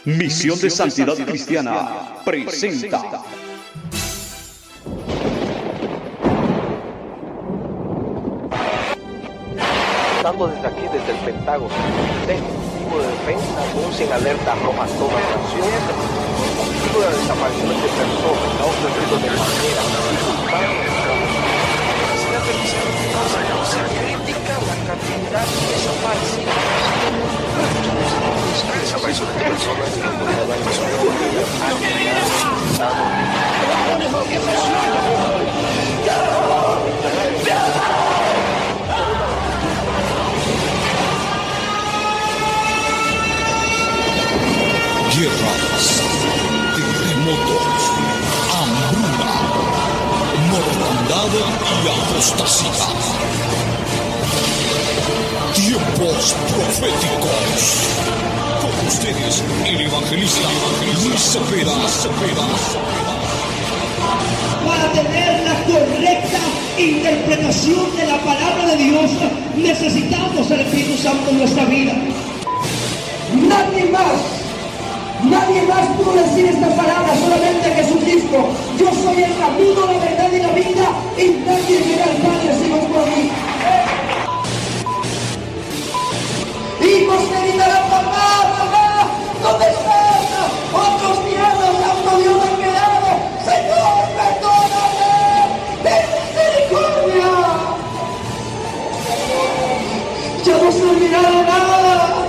Misión de Santidad Cristiana presenta. Estando desde aquí, desde el Pentágono, el Ejecutivo de Defensa anuncia en alerta roja todas las naciones con motivo de la desaparición de personas a ocurrido de manera simultánea. Se ha realizado una crítica a la cantidad de desaparecidos. La desaparición de personas en la comunidad guerras, terremotos, hambruna, mortandad y apostasía. Tiempos proféticos. Con ustedes, el evangelista Luis Cepeda. Para tener la correcta interpretación de la palabra de Dios, necesitamos el Espíritu Santo en nuestra vida. Nadie más pudo decir esta palabra, solamente Jesucristo. Yo soy el camino, la verdad y la vida, y nadie llega al Padre si no es por mí. Hijos que gritarán, mamá, ¿dónde estás? Otros tiranos, santo Dios han quedado. Señor, perdóname, ten misericordia. Ya no servirá de nada.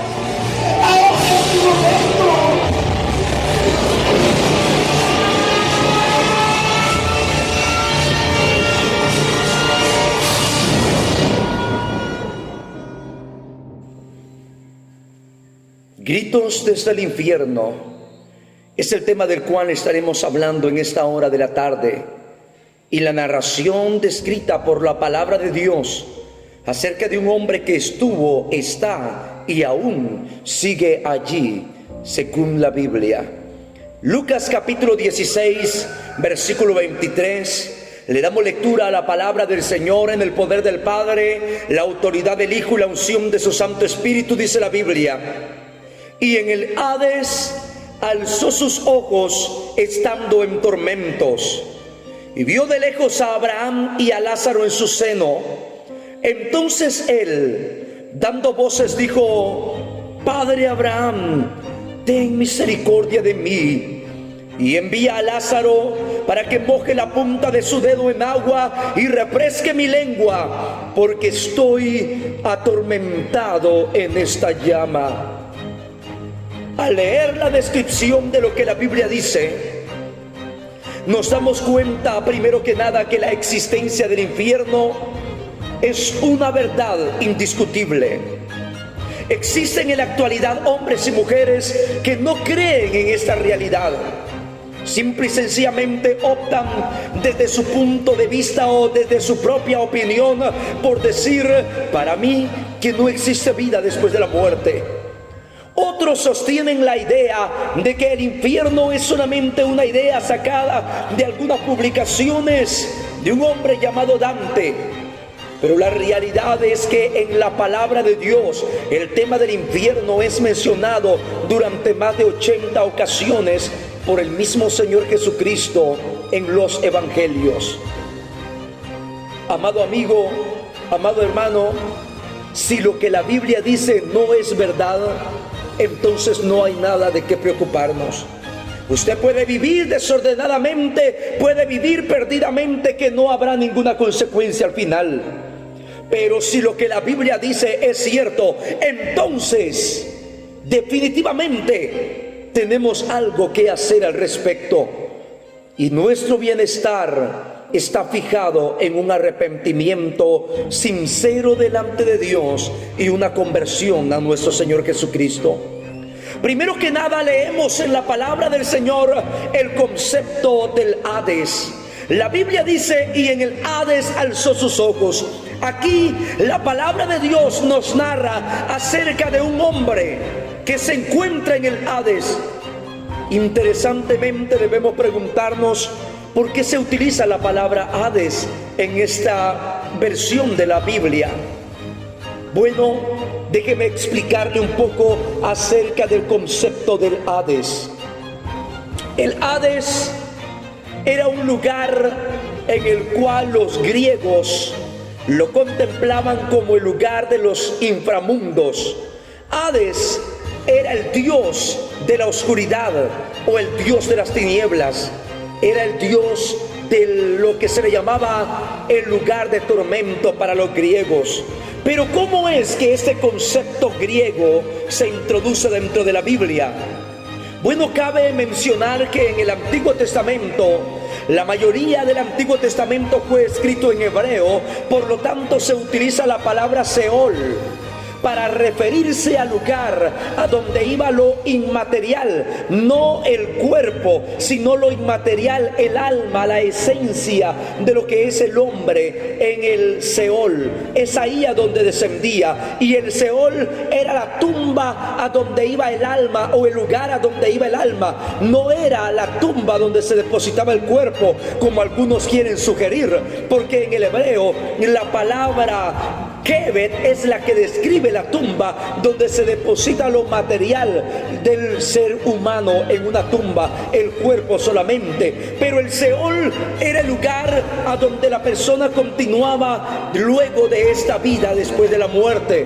Ahora es tu momento. Gritos desde el infierno es el tema del cual estaremos hablando en esta hora de la tarde, y la narración descrita por la palabra de Dios acerca de un hombre que estuvo, está y aún sigue allí según la Biblia. Lucas capítulo 16 versículo 23. Le damos lectura a la palabra del Señor en el poder del Padre, la autoridad del Hijo y la unción de su Santo Espíritu. Dice la Biblia: y en el Hades alzó sus ojos estando en tormentos, y vio de lejos a Abraham y a Lázaro en su seno. Entonces él, dando voces, dijo: Padre Abraham, ten misericordia de mí, y envía a Lázaro para que moje la punta de su dedo en agua y refresque mi lengua, porque estoy atormentado en esta llama. Al leer la descripción de lo que la Biblia dice, nos damos cuenta, primero que nada, que la existencia del infierno es una verdad indiscutible. Existen en la actualidad hombres y mujeres que no creen en esta realidad. Simple y sencillamente optan desde su punto de vista o desde su propia opinión por decir: para mí que no existe vida después de la muerte. Otros sostienen la idea de que el infierno es solamente una idea sacada de algunas publicaciones de un hombre llamado Dante. Pero la realidad es que en la palabra de Dios el tema del infierno es mencionado durante más de 80 ocasiones por el mismo Señor Jesucristo en los evangelios. Amado amigo, amado hermano, si lo que la Biblia dice no es verdad, entonces no hay nada de qué preocuparnos. Usted puede vivir desordenadamente, puede vivir perdidamente, que no habrá ninguna consecuencia al final. Pero si lo que la Biblia dice es cierto, entonces definitivamente tenemos algo que hacer al respecto. Y nuestro bienestar está fijado en un arrepentimiento sincero delante de Dios y una conversión a nuestro Señor Jesucristo. Primero que nada, leemos en la palabra del Señor el concepto del Hades. La Biblia dice: y en el Hades alzó sus ojos. Aquí la palabra de Dios nos narra acerca de un hombre que se encuentra en el Hades. Interesantemente, debemos preguntarnos: ¿por qué se utiliza la palabra Hades en esta versión de la Biblia? Bueno, déjeme explicarle un poco acerca del concepto del Hades. El Hades era un lugar en el cual los griegos lo contemplaban como el lugar de los inframundos. Hades era el dios de la oscuridad o el dios de las tinieblas. Era el dios de lo que se le llamaba el lugar de tormento para los griegos. Pero ¿cómo es que este concepto griego se introduce dentro de la Biblia? Bueno, cabe mencionar que en el Antiguo Testamento, la mayoría del Antiguo Testamento fue escrito en hebreo, por lo tanto se utiliza la palabra Seol para referirse al lugar a donde iba lo inmaterial, no el cuerpo, sino lo inmaterial, el alma, la esencia de lo que es el hombre en el Seol. Es ahí a donde descendía, y el Seol era la tumba a donde iba el alma, o el lugar a donde iba el alma. No era la tumba donde se depositaba el cuerpo, como algunos quieren sugerir, porque en el hebreo la palabra Kevet es la que describe la tumba donde se deposita lo material del ser humano en una tumba, el cuerpo solamente. Pero el Seol era el lugar a donde la persona continuaba luego de esta vida, después de la muerte.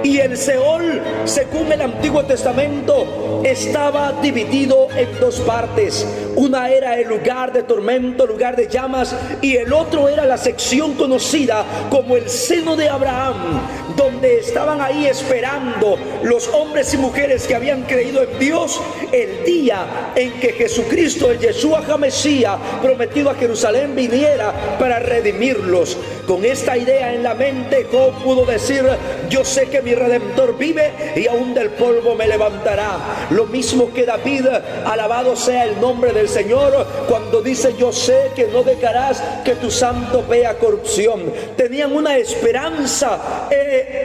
Y el Seol, según el Antiguo Testamento, estaba dividido en dos partes. Una era el lugar de tormento, lugar de llamas, y el otro era la sección conocida como el seno de Abraham, donde estaban ahí esperando los hombres y mujeres que habían creído en Dios el día en que Jesucristo, el Yeshua HaMashiach, prometido a Jerusalén, viniera para redimirlos. Con esta idea en la mente, Job pudo decir: yo sé que mi Redentor vive y aún del polvo me levantará. Lo mismo que David, alabado sea el nombre del Señor, cuando dice: yo sé que no dejarás que tu santo vea corrupción. Tenían una esperanza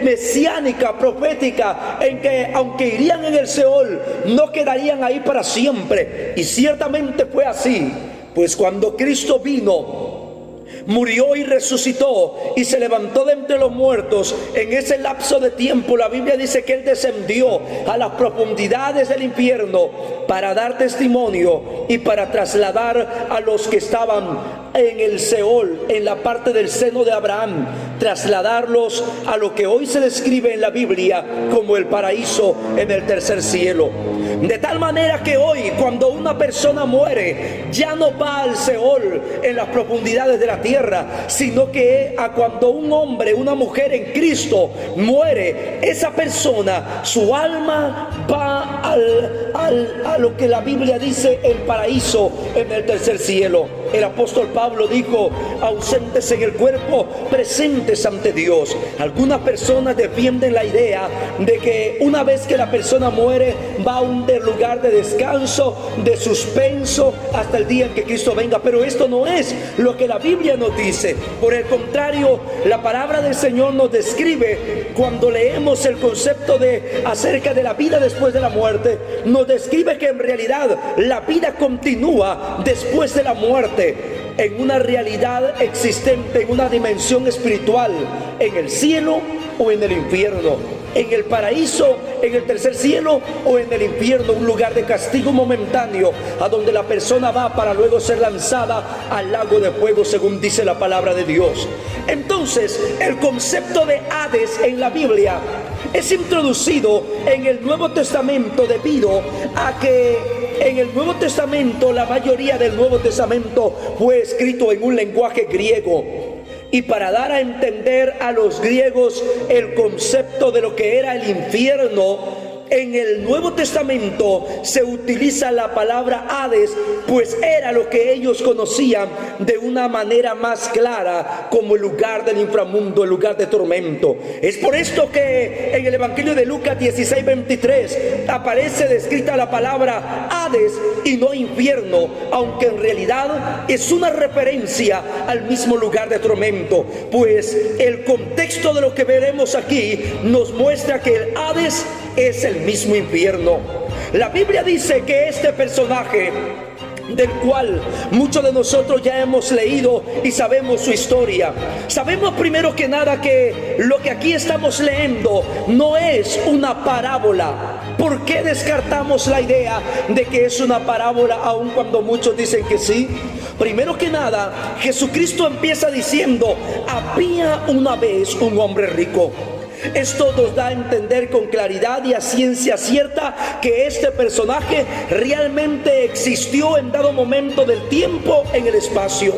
mesiánica, profética, en que aunque irían en el Seol, no quedarían ahí para siempre. Y ciertamente fue así, pues cuando Cristo vino, murió y resucitó y se levantó de entre los muertos, en ese lapso de tiempo la Biblia dice que Él descendió a las profundidades del infierno para dar testimonio y para trasladar a los que estaban en el Seol, en la parte del seno de Abraham, trasladarlos a lo que hoy se describe en la Biblia como el paraíso en el tercer cielo. De tal manera que hoy, cuando una persona muere, ya no va al Seol en las profundidades de la tierra, sino que cuando un hombre, una mujer en Cristo muere, esa persona, su alma va a lo que la Biblia dice el paraíso en el tercer cielo. El apóstol Pablo dijo: ausentes en el cuerpo, presentes ante Dios. Algunas personas defienden la idea de que una vez que la persona muere, va a un lugar de descanso, de suspenso, hasta el día en que Cristo venga. Pero esto no es lo que la Biblia nos dice. Por el contrario, la palabra del Señor nos describe, cuando leemos el concepto acerca de la vida después de la muerte, nos describe que en realidad la vida continúa después de la muerte, en una realidad existente, en una dimensión espiritual, en el cielo o en el infierno, en el paraíso, en el tercer cielo o en el infierno, un lugar de castigo momentáneo a donde la persona va para luego ser lanzada al lago de fuego, según dice la palabra de Dios. Entonces, el concepto de Hades en la Biblia es introducido en el Nuevo Testamento debido a que en el Nuevo Testamento, la mayoría del Nuevo Testamento fue escrito en un lenguaje griego. Y para dar a entender a los griegos el concepto de lo que era el infierno, en el Nuevo Testamento se utiliza la palabra Hades, pues era lo que ellos conocían de una manera más clara como el lugar del inframundo, el lugar de tormento. Es por esto que en el Evangelio de Lucas 16:23 aparece descrita la palabra Hades y no infierno, aunque en realidad es una referencia al mismo lugar de tormento, pues el contexto de lo que veremos aquí nos muestra que el Hades es el mismo infierno. La Biblia dice que este personaje del cual muchos de nosotros ya hemos leído y sabemos su historia. Sabemos primero que nada que lo que aquí estamos leyendo no es una parábola. ¿Por qué descartamos la idea de que es una parábola aun cuando muchos dicen que sí? Primero que nada, Jesucristo empieza diciendo: había una vez un hombre rico. Esto nos da a entender con claridad y a ciencia cierta que este personaje realmente existió en dado momento del tiempo en el espacio.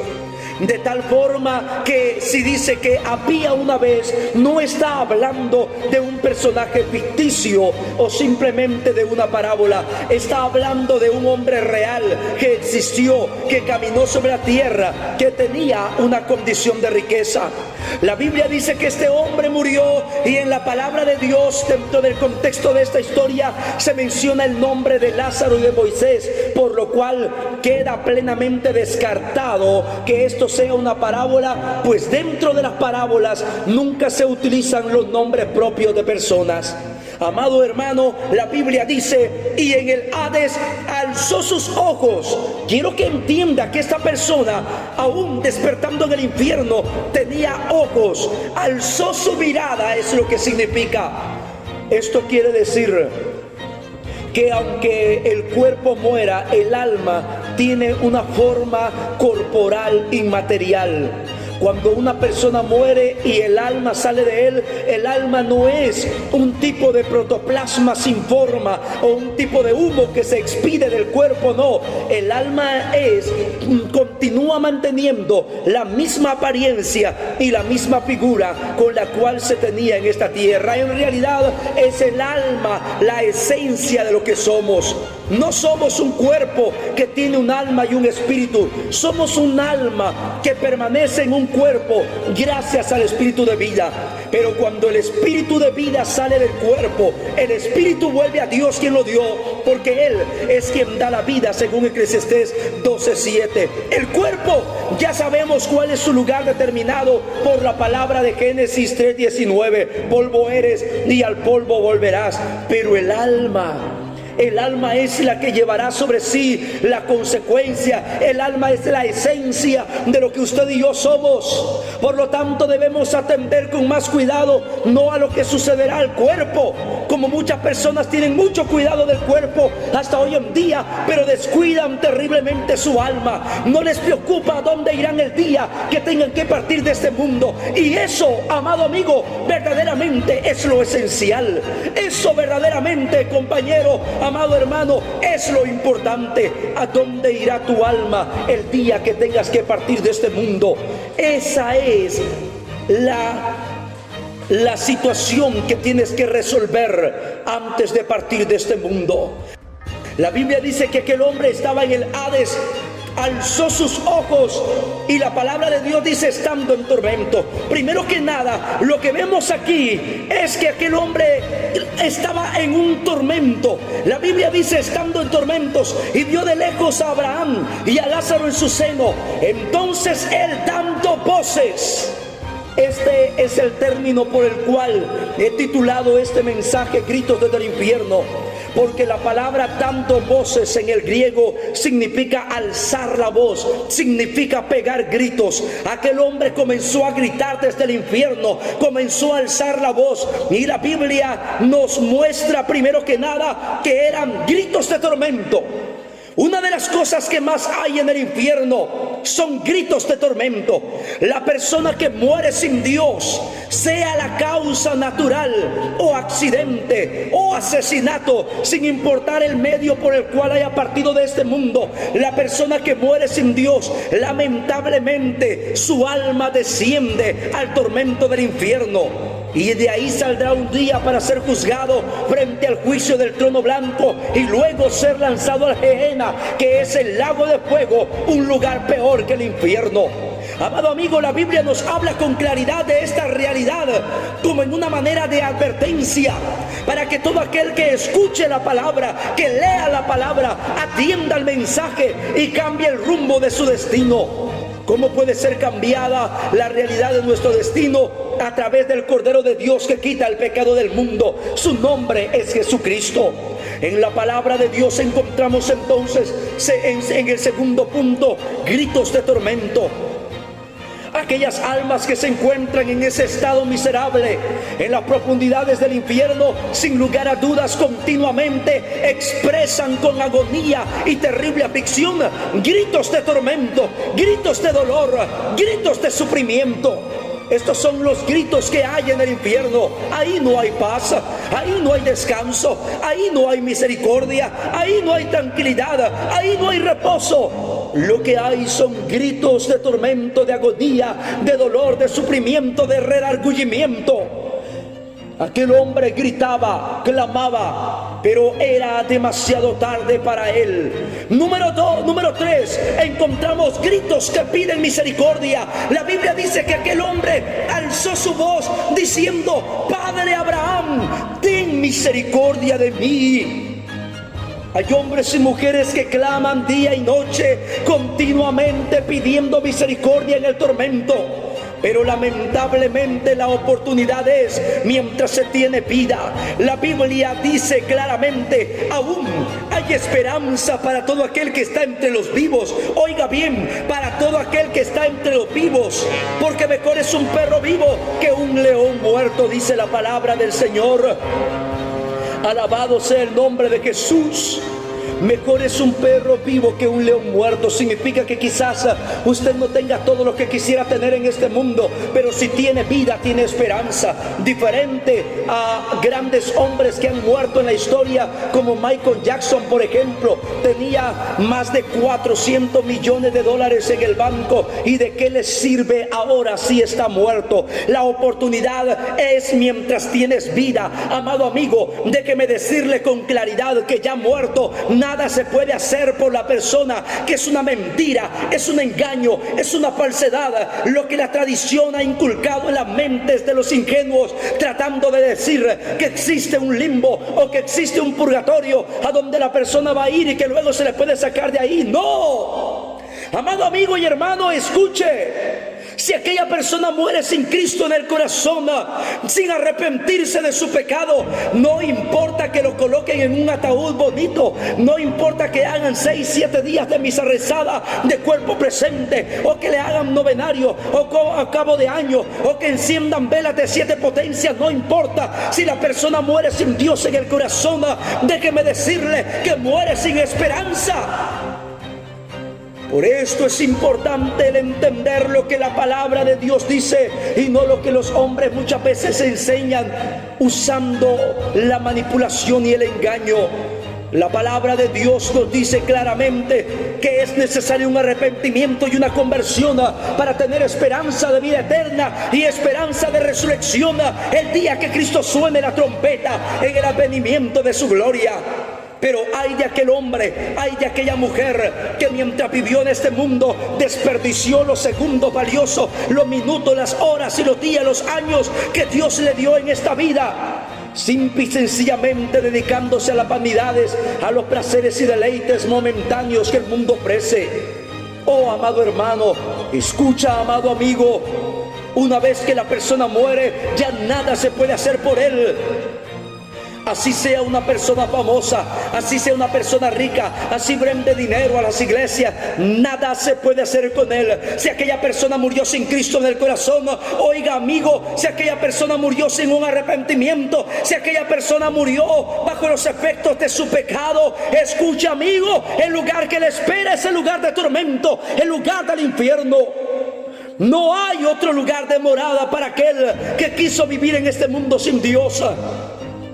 De tal forma que si dice que había una vez, no está hablando de un personaje ficticio o simplemente de una parábola. Está hablando de un hombre real que existió, que caminó sobre la tierra, que tenía una condición de riqueza. La Biblia dice que este hombre murió, y en la palabra de Dios, dentro del contexto de esta historia, se menciona el nombre de Lázaro y de Moisés, por lo cual queda plenamente descartado que esto sea una parábola, pues dentro de las parábolas nunca se utilizan los nombres propios de personas. Amado hermano, la Biblia dice: y en el Hades alzó sus ojos. Quiero que entienda que esta persona, aún despertando en el infierno, tenía ojos. Alzó su mirada, es lo que significa. Esto quiere decir que aunque el cuerpo muera, el alma tiene una forma corporal inmaterial. Cuando una persona muere y el alma sale de él, el alma no es un tipo de protoplasma sin forma o un tipo de humo que se expide del cuerpo, no. El alma continúa manteniendo la misma apariencia y la misma figura con la cual se tenía en esta tierra. En realidad es el alma la esencia de lo que somos. No somos un cuerpo que tiene un alma y un espíritu. Somos un alma que permanece en un cuerpo gracias al espíritu de vida. Pero cuando el espíritu de vida sale del cuerpo, el espíritu vuelve a Dios quien lo dio, porque Él es quien da la vida, según Eclesiastés 12:7. El cuerpo, ya sabemos cuál es su lugar determinado por la palabra de Génesis 3:19. Polvo eres y al polvo volverás. Pero el alma es la que llevará sobre sí la consecuencia. El alma es la esencia de lo que usted y yo somos. Por lo tanto, debemos atender con más cuidado no a lo que sucederá al cuerpo, como muchas personas tienen mucho cuidado del cuerpo hasta hoy en día, pero descuidan terriblemente su alma. No les preocupa dónde irán el día que tengan que partir de este mundo. Y eso, amado amigo, verdaderamente es lo esencial. Eso verdaderamente, compañero, amado hermano, es lo importante. ¿A dónde irá tu alma el día que tengas que partir de este mundo? Esa es la situación que tienes que resolver antes de partir de este mundo. La Biblia dice que aquel hombre estaba en el Hades, alzó sus ojos, y la palabra de Dios dice estando en tormento. Primero que nada, lo que vemos aquí es que aquel hombre estaba en un tormento. La Biblia dice estando en tormentos, y vio de lejos a Abraham y a Lázaro en su seno. Entonces él, dando voces. Este es el término por el cual he titulado este mensaje Gritos desde el infierno, porque la palabra dando voces en el griego significa alzar la voz, significa pegar gritos. Aquel hombre comenzó a gritar desde el infierno, comenzó a alzar la voz, y la Biblia nos muestra primero que nada que eran gritos de tormento. Una de las cosas que más hay en el infierno son gritos de tormento. La persona que muere sin Dios, sea la causa natural o accidente o asesinato, sin importar el medio por el cual haya partido de este mundo, la persona que muere sin Dios, lamentablemente su alma desciende al tormento del infierno. Y de ahí saldrá un día para ser juzgado frente al juicio del trono blanco, y luego ser lanzado al Gehenna, que es el lago de fuego, un lugar peor que el infierno. Amado amigo, la Biblia nos habla con claridad de esta realidad, como en una manera de advertencia, para que todo aquel que escuche la palabra, que lea la palabra, atienda el mensaje y cambie el rumbo de su destino. ¿Cómo puede ser cambiada la realidad de nuestro destino? A través del Cordero de Dios que quita el pecado del mundo. Su nombre es Jesucristo. En la palabra de Dios encontramos entonces en el segundo punto, gritos de tormento. Aquellas almas que se encuentran en ese estado miserable, en las profundidades del infierno, sin lugar a dudas, continuamente expresan con agonía y terrible aflicción gritos de tormento, gritos de dolor, gritos de sufrimiento. Estos son los gritos que hay en el infierno. Ahí no hay paz, ahí no hay descanso, ahí no hay misericordia, ahí no hay tranquilidad, ahí no hay reposo. Lo que hay son gritos de tormento, de agonía, de dolor, de sufrimiento, de redargüimiento. Aquel hombre gritaba, clamaba, pero era demasiado tarde para él. Número 3, encontramos gritos que piden misericordia. La Biblia dice que aquel hombre alzó su voz diciendo: Padre Abraham, ten misericordia de mí. Hay hombres y mujeres que claman día y noche, continuamente pidiendo misericordia en el tormento. Pero lamentablemente la oportunidad es mientras se tiene vida. La Biblia dice claramente: aún hay esperanza para todo aquel que está entre los vivos. Oiga bien, para todo aquel que está entre los vivos, porque mejor es un perro vivo que un león muerto, dice la palabra del Señor. Alabado sea el nombre de Jesús. Mejor es un perro vivo que un león muerto. Significa que quizás usted no tenga todo lo que quisiera tener en este mundo, pero si tiene vida, tiene esperanza. Diferente a grandes hombres que han muerto en la historia, como Michael Jackson, por ejemplo. Tenía más de 400 millones de dólares en el banco. ¿Y de qué le sirve ahora si está muerto? La oportunidad es mientras tienes vida. Amado amigo, déjeme decirle con claridad que ya muerto, nada se puede hacer por la persona, que es una mentira, es un engaño, es una falsedad, lo que la tradición ha inculcado en las mentes de los ingenuos, tratando de decir que existe un limbo o que existe un purgatorio a donde la persona va a ir y que luego se le puede sacar de ahí. ¡No! Amado amigo y hermano, escuche. Si aquella persona muere sin Cristo en el corazón, sin arrepentirse de su pecado, no importa que lo coloquen en un ataúd bonito, no importa que hagan 6, 7 días de misa rezada de cuerpo presente, o que le hagan novenario, o a cabo de año, o que enciendan velas de 7 potencias, no importa. Si la persona muere sin Dios en el corazón, déjeme decirle que muere sin esperanza. Por esto es importante el entender lo que la palabra de Dios dice y no lo que los hombres muchas veces enseñan usando la manipulación y el engaño. La palabra de Dios nos dice claramente que es necesario un arrepentimiento y una conversión para tener esperanza de vida eterna y esperanza de resurrección el día que Cristo suene la trompeta en el advenimiento de su gloria. Pero hay de aquel hombre, hay de aquella mujer que mientras vivió en este mundo desperdició los segundos valiosos, los minutos, las horas y los días, los años que Dios le dio en esta vida, simple y sencillamente dedicándose a las vanidades, a los placeres y deleites momentáneos que el mundo ofrece. Oh, amado hermano, escucha, amado amigo, una vez que la persona muere, ya nada se puede hacer por él. Así sea una persona famosa, así sea una persona rica, así brinde dinero a las iglesias, nada se puede hacer con él. Si aquella persona murió sin Cristo en el corazón, oiga amigo, si aquella persona murió sin un arrepentimiento, si aquella persona murió bajo los efectos de su pecado, escucha amigo, el lugar que le espera es el lugar de tormento, el lugar del infierno. No hay otro lugar de morada para aquel que quiso vivir en este mundo sin Dios.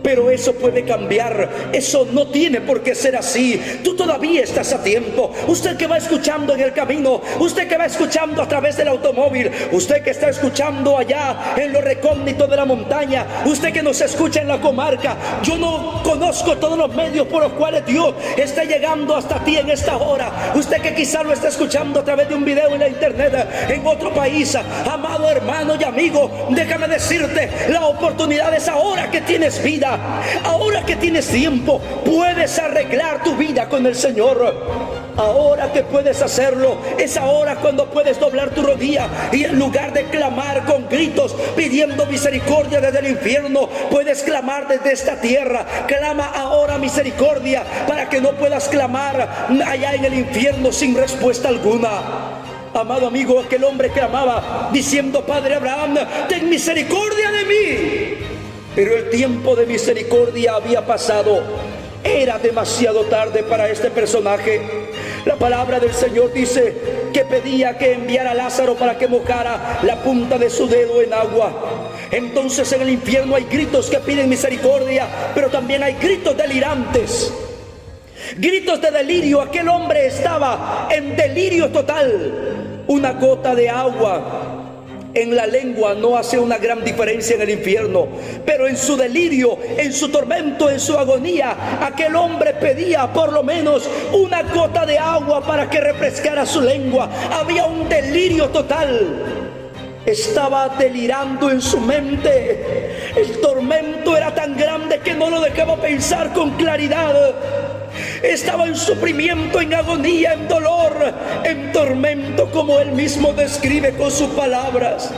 Pero eso puede cambiar, eso no tiene por qué ser así. Tú todavía estás a tiempo. Usted que va escuchando en el camino, usted que va escuchando a través del automóvil, usted que está escuchando allá en lo recóndito de la montaña, usted que nos escucha en la comarca. Yo no conozco todos los medios por los cuales Dios está llegando hasta ti en esta hora. Usted que quizá lo está escuchando a través de un video en la internet en otro país, amado hermano y amigo, déjame decirte, la oportunidad es ahora que tienes vida. Ahora que tienes tiempo, puedes arreglar tu vida con el Señor. ahora que puedes hacerlo, es ahora cuando puedes doblar tu rodilla y en lugar de clamar con gritos pidiendo misericordia desde el infierno, puedes clamar desde esta tierra. Clama ahora misericordia para que no puedas clamar allá en el infierno sin respuesta alguna. Amado amigo, aquel hombre clamaba diciendo: Padre Abraham, ten misericordia de mí. Pero el tiempo de misericordia había pasado. Era demasiado tarde para este personaje. La palabra del Señor dice que pedía que enviara a Lázaro para que mojara la punta de su dedo en agua. Entonces en el infierno hay gritos que piden misericordia, pero también hay gritos delirantes, gritos de delirio. Aquel hombre estaba en delirio total. Una gota de agua en la lengua no hace una gran diferencia en el infierno, pero en su delirio, en su tormento, en su agonía, aquel hombre pedía por lo menos una gota de agua para que refrescara su lengua. Había un delirio total. Estaba delirando en su mente. El tormento era tan grande que no lo dejaba pensar con claridad. Estaba en sufrimiento, en agonía, en dolor, en tormento, como él mismo describe con sus palabras.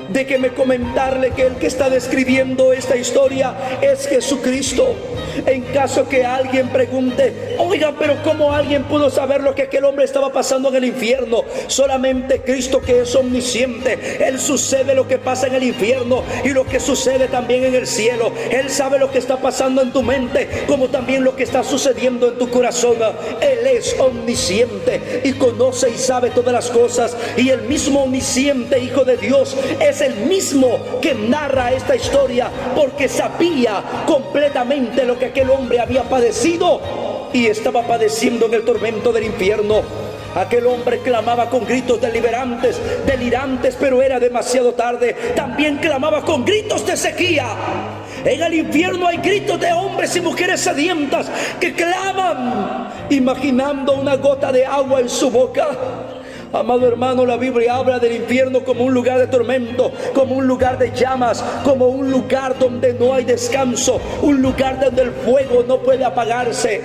Déjeme comentarle que el que está describiendo esta historia es Jesucristo. En caso que alguien pregunte: oiga, pero ¿cómo alguien pudo saber lo que aquel hombre estaba pasando en el infierno? Solamente Cristo, que es omnisciente, Él sucede lo que pasa en el infierno y lo que sucede también en el cielo. Él sabe lo que está pasando en tu mente, como también lo que está sucediendo en tu corazón. Él es omnisciente y conoce y sabe todas las cosas. Y el mismo omnisciente Hijo de Dios es el mismo que narra esta historia, porque sabía completamente lo que aquel hombre había padecido y estaba padeciendo en el tormento del infierno. Aquel hombre clamaba con gritos delirantes, pero era demasiado tarde. También clamaba con gritos de sequía. En el infierno hay gritos de hombres y mujeres sedientas que claman imaginando una gota de agua en su boca. Amado hermano, la Biblia habla del infierno como un lugar de tormento, como un lugar de llamas, como un lugar donde no hay descanso, un lugar donde el fuego no puede apagarse.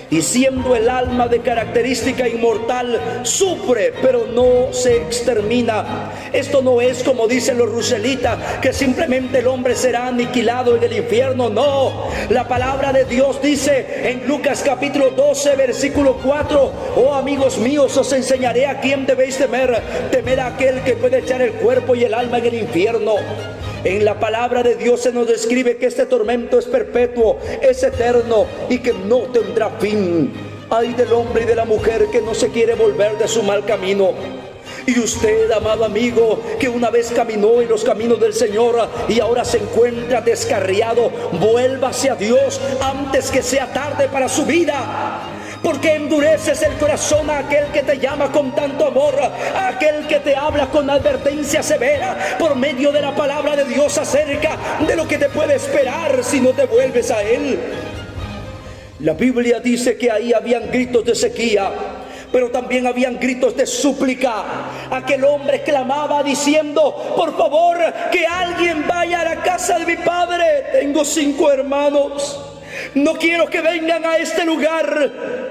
Y siendo el alma de característica inmortal, sufre pero no se extermina. Esto no es como dicen los ruselitas, que simplemente el hombre será aniquilado en el infierno. No, la palabra de Dios dice en Lucas capítulo 12 versículo 4: oh amigos míos, os enseñaré a quién debéis temer. Temer a aquel que puede echar el cuerpo y el alma en el infierno. En la palabra de Dios se nos describe que este tormento es perpetuo, es eterno y que no tendrá fin. Ay del hombre y de la mujer que no se quiere volver de su mal camino. Y usted, amado amigo, que una vez caminó en los caminos del Señor y ahora se encuentra descarriado, vuélvase a Dios antes que sea tarde para su vida. Porque endureces el corazón a aquel que te llama con tanto amor, a aquel que te habla con advertencia severa por medio de la palabra de Dios acerca de lo que te puede esperar si no te vuelves a Él. La Biblia dice que ahí habían gritos de sequía, pero también habían gritos de súplica. Aquel hombre clamaba diciendo: por favor, que alguien vaya a la casa de mi padre. Tengo 5 hermanos. No quiero que vengan a este lugar.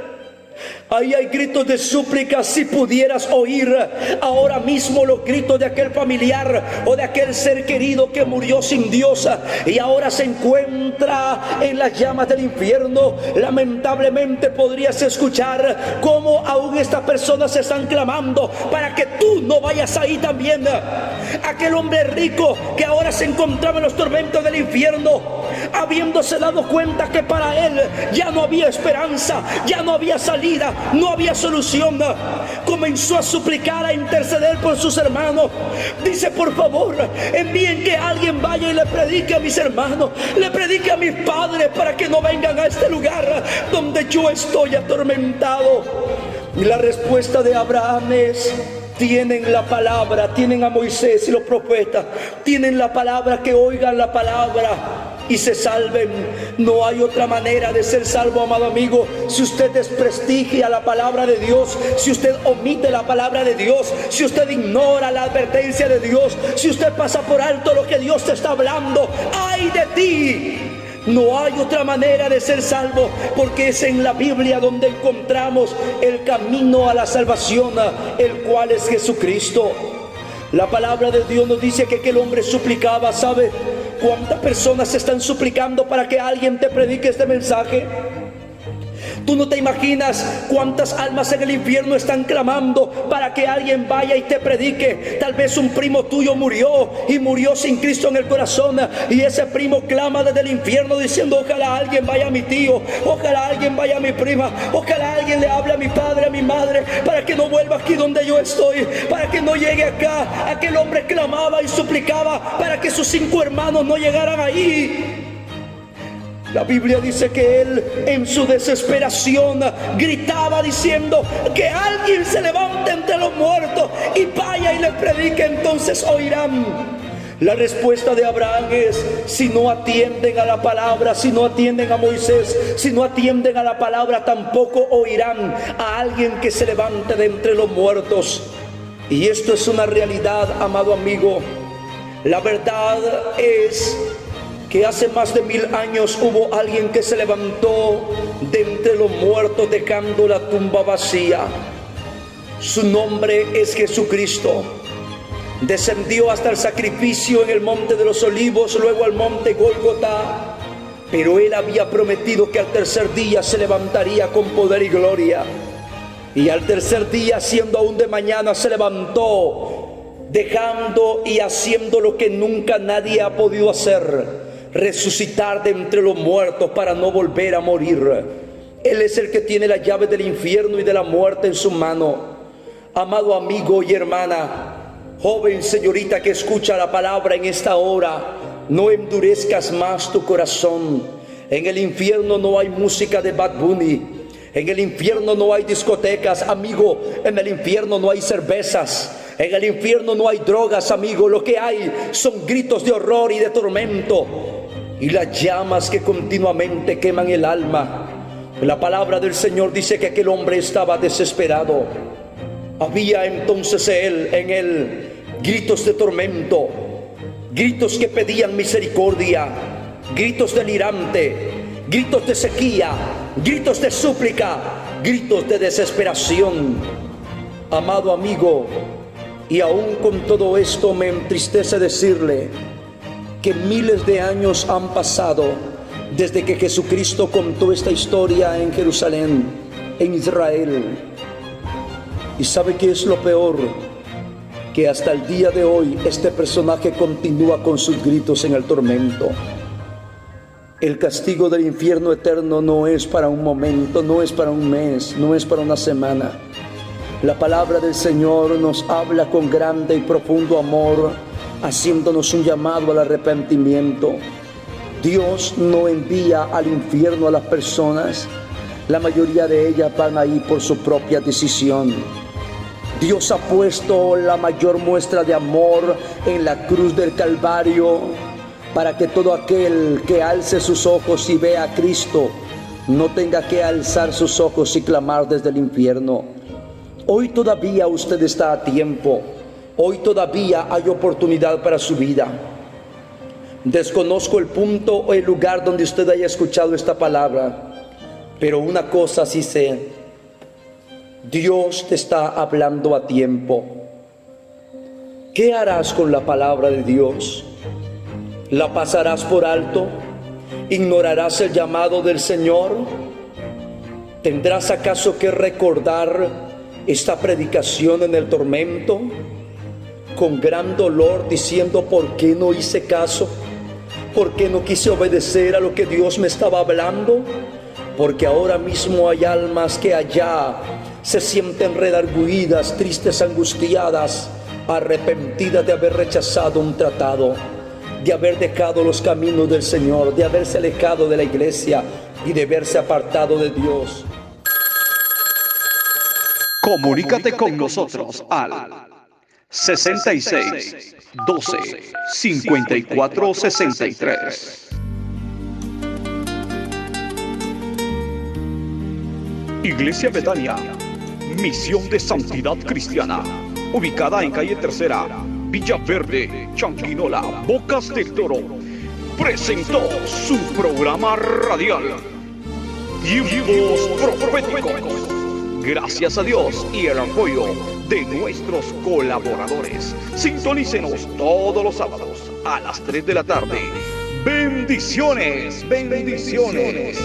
Ahí hay gritos de súplica. Si pudieras oír ahora mismo los gritos de aquel familiar o de aquel ser querido que murió sin Dios y ahora se encuentra en las llamas del infierno, lamentablemente podrías escuchar cómo aún estas personas están clamando para que tú no vayas ahí también. Aquel hombre rico que ahora se encontraba en los tormentos del infierno, habiéndose dado cuenta que para él ya no había esperanza, ya no había salida, no había solución, comenzó a suplicar, a interceder por sus hermanos. Dice: por favor, envíen que alguien vaya y le predique a mis hermanos, le predique a mis padres, para que no vengan a este lugar donde yo estoy atormentado. Y la respuesta de Abraham es: tienen la palabra, tienen a Moisés y los profetas, tienen la palabra, que oigan la palabra y se salven. No hay otra manera de ser salvo, amado amigo. Si usted desprestigia la palabra de Dios, si usted omite la palabra de Dios, si usted ignora la advertencia de Dios, si usted pasa por alto lo que Dios te está hablando, ¡ay de ti! No hay otra manera de ser salvo, porque es en la Biblia donde encontramos el camino a la salvación, el cual es Jesucristo. La palabra de Dios nos dice que aquel hombre suplicaba. ¿Sabe cuántas personas están suplicando para que alguien te predique este mensaje? Tú no te imaginas cuántas almas en el infierno están clamando para que alguien vaya y te predique. Tal vez un primo tuyo murió y murió sin Cristo en el corazón, y ese primo clama desde el infierno diciendo: ojalá alguien vaya a mi tío, ojalá alguien vaya a mi prima, ojalá alguien le hable a mi padre, a mi madre, para que no vuelva aquí donde yo estoy, para que no llegue acá. Aquel hombre clamaba y suplicaba para que sus 5 hermanos no llegaran ahí. La Biblia dice que él, en su desesperación, gritaba diciendo: que alguien se levante entre los muertos y vaya y le predique, entonces oirán. La respuesta de Abraham es: si no atienden a la palabra, si no atienden a Moisés, si no atienden a la palabra, tampoco oirán a alguien que se levante de entre los muertos. Y esto es una realidad, amado amigo. La verdad es que hace más de 1000 años hubo alguien que se levantó de entre los muertos, dejando la tumba vacía. Su nombre es Jesucristo. Descendió hasta el sacrificio en el monte de los olivos, luego al monte Gólgota, pero él había prometido que al tercer día se levantaría con poder y gloria. Y al tercer día, siendo aún de mañana, se levantó, dejando y haciendo lo que nunca nadie ha podido hacer: resucitar de entre los muertos para no volver a morir. Él es el que tiene la llave del infierno y de la muerte en su mano. Amado amigo y hermana, joven, señorita que escucha la palabra en esta hora, no endurezcas más tu corazón. En el infierno no hay música de Bad Bunny. En el infierno no hay discotecas, amigo. En el infierno no hay cervezas. En el infierno no hay drogas, amigo. Lo que hay son gritos de horror y de tormento, y las llamas que continuamente queman el alma. La palabra del Señor dice que aquel hombre estaba desesperado. Había entonces en él gritos de tormento, gritos que pedían misericordia, gritos delirantes, gritos de sequía, gritos de súplica, gritos de desesperación. Amado amigo, y aún con todo esto me entristece decirle que miles de años han pasado desde que Jesucristo contó esta historia en Jerusalén, en Israel. ¿Y sabe qué es lo peor? Que hasta el día de hoy este personaje continúa con sus gritos en el tormento. El castigo del infierno eterno no es para un momento, no es para un mes, no es para una semana. La palabra del Señor nos habla con grande y profundo amor, haciéndonos un llamado al arrepentimiento. Dios no envía al infierno a las personas. La mayoría de ellas van ahí por su propia decisión. Dios ha puesto la mayor muestra de amor en la cruz del Calvario, para que todo aquel que alce sus ojos y vea a Cristo no tenga que alzar sus ojos y clamar desde el infierno. Hoy todavía usted está a tiempo. Hoy todavía hay oportunidad para su vida. Desconozco el punto o el lugar donde usted haya escuchado esta palabra, pero una cosa sí sé: Dios te está hablando a tiempo. ¿Qué harás con la palabra de Dios? ¿La pasarás por alto? ¿Ignorarás el llamado del Señor? ¿Tendrás acaso que recordar esta predicación en el tormento, con gran dolor, diciendo: ¿por qué no hice caso? ¿Por qué no quise obedecer a lo que Dios me estaba hablando? Porque ahora mismo hay almas que allá se sienten redargüidas, tristes, angustiadas, arrepentidas de haber rechazado un tratado, de haber dejado los caminos del Señor, de haberse alejado de la iglesia y de haberse apartado de Dios. Comunícate con nosotros al 66 12 54 63. Iglesia Betania, Misión de Santidad Cristiana, ubicada en calle Tercera, Villa Verde, Changuinola, Bocas del Toro. presentó su programa radial, Tiempos Proféticos. Gracias a Dios y el apoyo de nuestros colaboradores. Sintonícenos todos los sábados a las 3 de la tarde. Bendiciones, bendiciones.